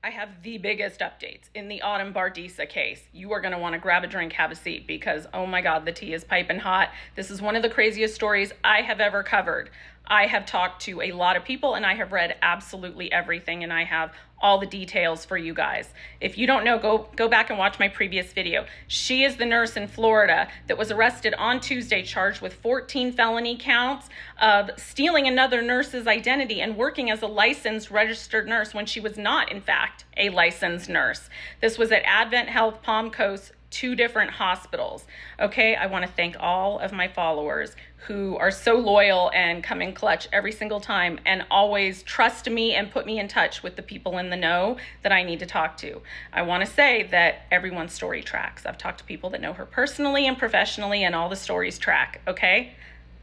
I have the biggest updates in the Autumn Bardisa case. You are going to want to grab a drink, have a seat, because oh my God, the tea is piping hot. This is one of the craziest stories I have ever covered. I have talked to a lot of people and I have read absolutely everything, and I have all the details for you guys. If you don't know, go back and watch my previous video. She is the nurse in Florida that was arrested on Tuesday, charged with 14 felony counts of stealing another nurse's identity and working as a licensed registered nurse when she was not, in fact, a licensed nurse. This was at Advent Health Palm Coast, 2 different hospitals. Okay, I want to thank all of my followers who are so loyal and come in clutch every single time and always trust me and put me in touch with the people in the know that I need to talk to. I want to say that everyone's story tracks. I've talked to people that know her personally and professionally, and all the stories track, okay?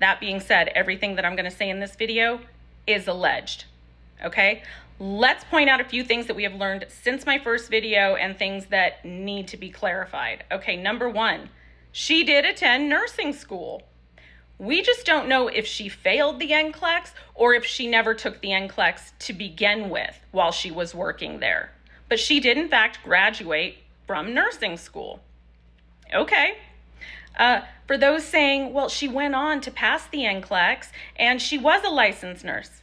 That being said, everything that I'm going to say in this video is alleged, okay? Let's point out a few things that we have learned since my first video and things that need to be clarified. Okay, number 1, she did attend nursing school. We just don't know if she failed the NCLEX or if she never took the NCLEX to begin with while she was working there. But she did, in fact, graduate from nursing school. Okay. For those saying, well, she went on to pass the NCLEX and she was a licensed nurse.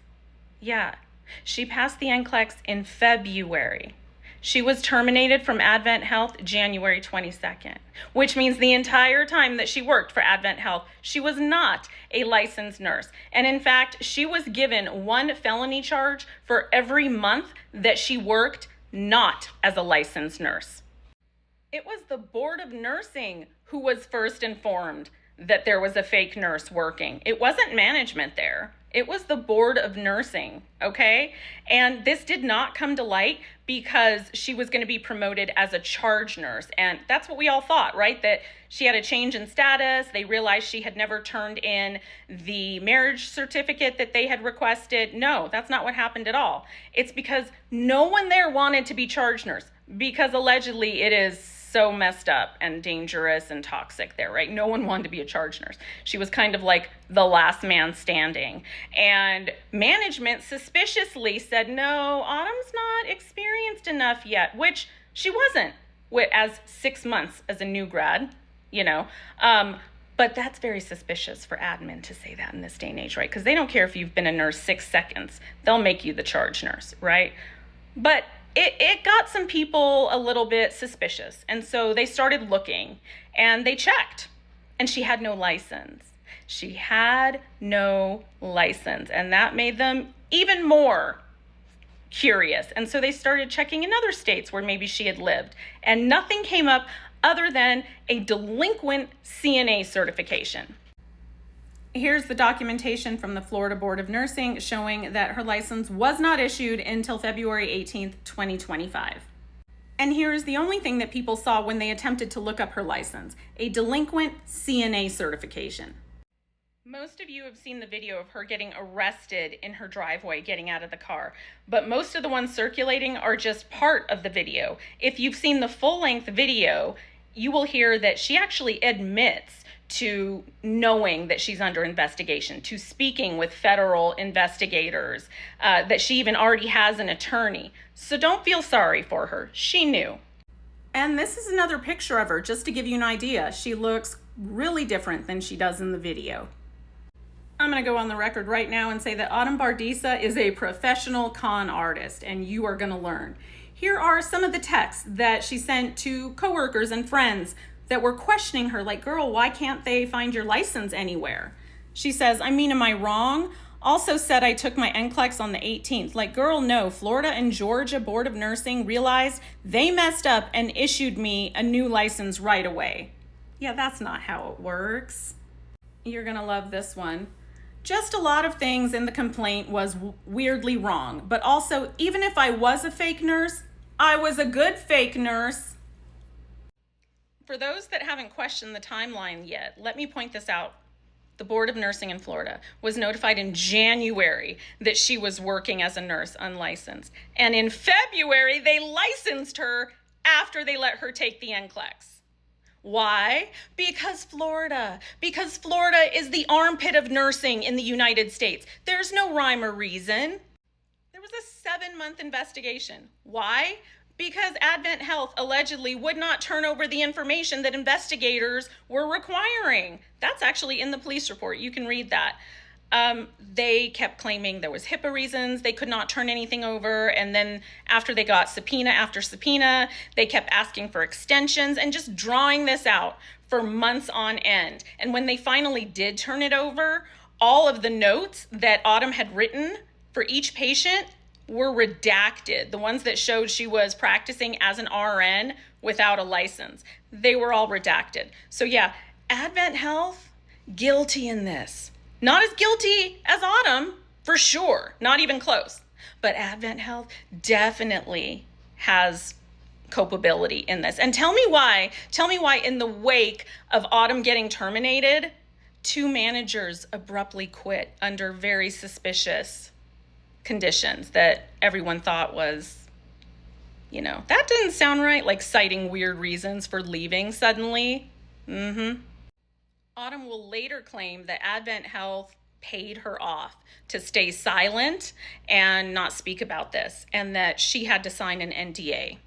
Yeah. She passed the NCLEX in February. She was terminated from Advent Health January 22nd, which means the entire time that she worked for Advent Health, she was not a licensed nurse. And in fact, she was given 1 felony charge for every month that she worked not as a licensed nurse. It was the Board of Nursing who was first informed that there was a fake nurse working. It wasn't management there. It was the Board of Nursing, okay? And this did not come to light because she was going to be promoted as a charge nurse. And that's what we all thought, right? That she had a change in status. They realized she had never turned in the marriage certificate that they had requested. No, that's not what happened at all. It's because no one there wanted to be charge nurse, because allegedly it is so messed up and dangerous and toxic there, right? No one wanted to be a charge nurse. She was kind of like the last man standing. And management suspiciously said, no, Autumn's not experienced enough yet, which she wasn't as 6 months as a new grad, you know. But that's very suspicious for admin to say that in this day and age, right? Because they don't care if you've been a nurse 6 seconds. They'll make you the charge nurse, right? But it got some people a little bit suspicious. And so they started looking and they checked, and she had no license. She had no license, and that made them even more curious. And so they started checking in other states where maybe she had lived, and nothing came up other than a delinquent CNA certification. Here's the documentation from the Florida Board of Nursing showing that her license was not issued until February 18th, 2025. And here is the only thing that people saw when they attempted to look up her license: a delinquent CNA certification. Most of you have seen the video of her getting arrested in her driveway, getting out of the car, but most of the ones circulating are just part of the video. If you've seen the full-length video, you will hear that she actually admits to knowing that she's under investigation, to speaking with federal investigators, that she even already has an attorney. So don't feel sorry for her. She knew. And this is another picture of her, just to give you an idea. She looks really different than she does in the video. I'm going to go on the record right now and say that Autumn Bardisa is a professional con artist, and you are going to learn. Here are some of the texts that she sent to coworkers and friends that were questioning her, like, girl, why can't they find your license anywhere? She says, I mean, am I wrong? Also said I took my NCLEX on the 18th. Like, girl, no, Florida and Georgia Board of Nursing realized they messed up and issued me a new license right away. Yeah, that's not how it works. You're gonna love this one. Just a lot of things in the complaint was weirdly wrong, but also, even if I was a fake nurse, I was a good fake nurse. For those that haven't questioned the timeline yet, let me point this out. The Board of Nursing in Florida was notified in January that she was working as a nurse unlicensed. And in February, they licensed her after they let her take the NCLEX. Why? Because Florida is the armpit of nursing in the United States. There's no rhyme or reason. There was a 7-month investigation. Why? Because Advent Health allegedly would not turn over the information that investigators were requiring. That's actually in the police report. You can read that. They kept claiming there was HIPAA reasons they could not turn anything over, and then after they got subpoena after subpoena, they kept asking for extensions and just drawing this out for months on end. And when they finally did turn it over, all of the notes that Autumn had written for each patient were redacted. The ones that showed she was practicing as an RN without a license, they were all redacted. So yeah, Advent Health, guilty in this. Not as guilty as Autumn, for sure, not even close. But Advent Health definitely has culpability in this. And tell me why in the wake of Autumn getting terminated, 2 managers abruptly quit under very suspicious conditions that everyone thought was, that didn't sound right, like citing weird reasons for leaving suddenly. Autumn will later claim that Advent Health paid her off to stay silent and not speak about this, and that she had to sign an NDA.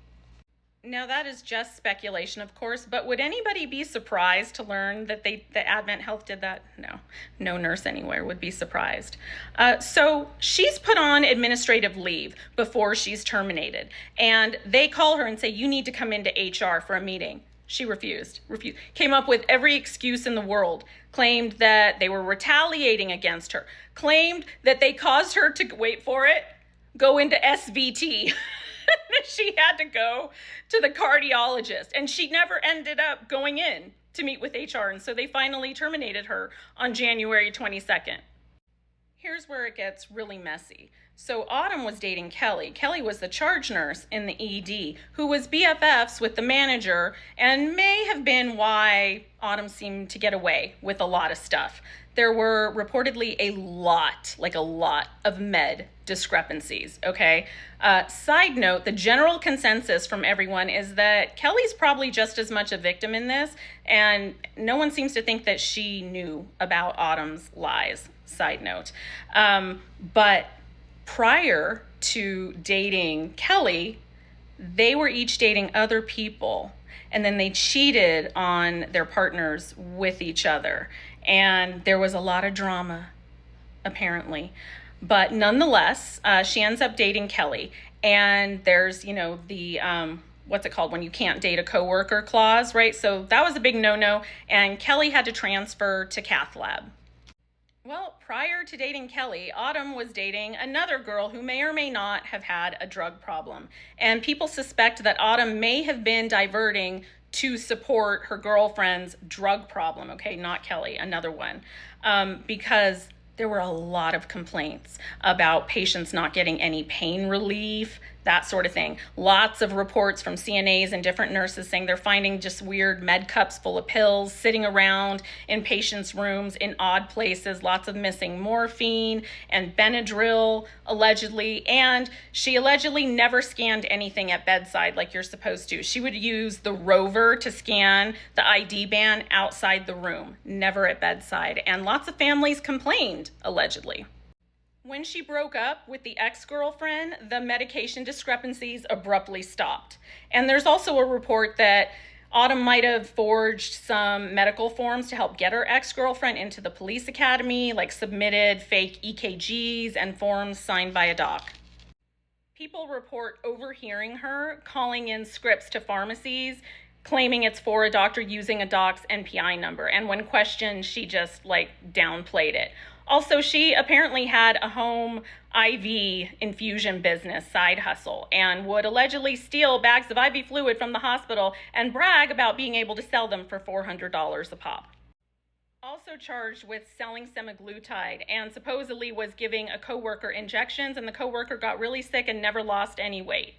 Now, that is just speculation, of course, but would anybody be surprised to learn that Advent Health did that? No nurse anywhere would be surprised. So she's put on administrative leave before she's terminated, and they call her and say, you need to come into HR for a meeting. She refused, came up with every excuse in the world, claimed that they were retaliating against her, claimed that they caused her to, wait for it, go into SVT. She had to go to the cardiologist, and she never ended up going in to meet with HR, and so they finally terminated her on January 22nd. Here's where it gets really messy. So Autumn was dating Kelly. Kelly was the charge nurse in the ED who was BFFs with the manager, and may have been why Autumn seemed to get away with a lot of stuff. There were reportedly a lot of med discrepancies, okay? Side note, the general consensus from everyone is that Kelly's probably just as much a victim in this, and no one seems to think that she knew about Autumn's lies, side note. But prior to dating Kelly, they were each dating other people, and then they cheated on their partners with each other. And there was a lot of drama, apparently. But nonetheless, she ends up dating Kelly. And there's, the, what's it called when you can't date a coworker clause, right? So that was a big no-no. And Kelly had to transfer to Cath Lab. Well, prior to dating Kelly, Autumn was dating another girl who may or may not have had a drug problem. And people suspect that Autumn may have been diverting to support her girlfriend's drug problem, okay, not Kelly, another one, because there were a lot of complaints about patients not getting any pain relief, that sort of thing. Lots of reports from CNAs and different nurses saying they're finding just weird med cups full of pills sitting around in patients' rooms in odd places, lots of missing morphine and Benadryl, allegedly. And she allegedly never scanned anything at bedside like you're supposed to. She would use the rover to scan the ID band outside the room, never at bedside. And lots of families complained, allegedly. When she broke up with the ex-girlfriend, the medication discrepancies abruptly stopped. And there's also a report that Autumn might have forged some medical forms to help get her ex-girlfriend into the police academy, like submitted fake EKGs and forms signed by a doc. People report overhearing her calling in scripts to pharmacies, claiming it's for a doctor using a doc's NPI number. And when questioned, she just downplayed it. Also, she apparently had a home IV infusion business side hustle and would allegedly steal bags of IV fluid from the hospital and brag about being able to sell them for $400 a pop. Also charged with selling semaglutide and supposedly was giving a coworker injections, and the coworker got really sick and never lost any weight.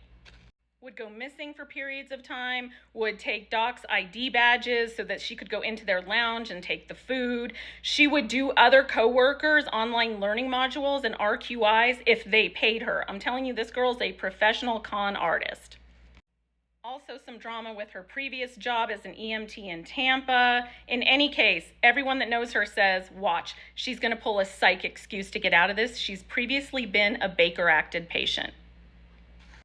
Would go missing for periods of time, would take docs' ID badges so that she could go into their lounge and take the food. She would do other coworkers' online learning modules and RQIs if they paid her. I'm telling you, this girl's a professional con artist. Also some drama with her previous job as an EMT in Tampa. In any case, everyone that knows her says, watch, she's going to pull a psych excuse to get out of this. She's previously been a Baker acted patient.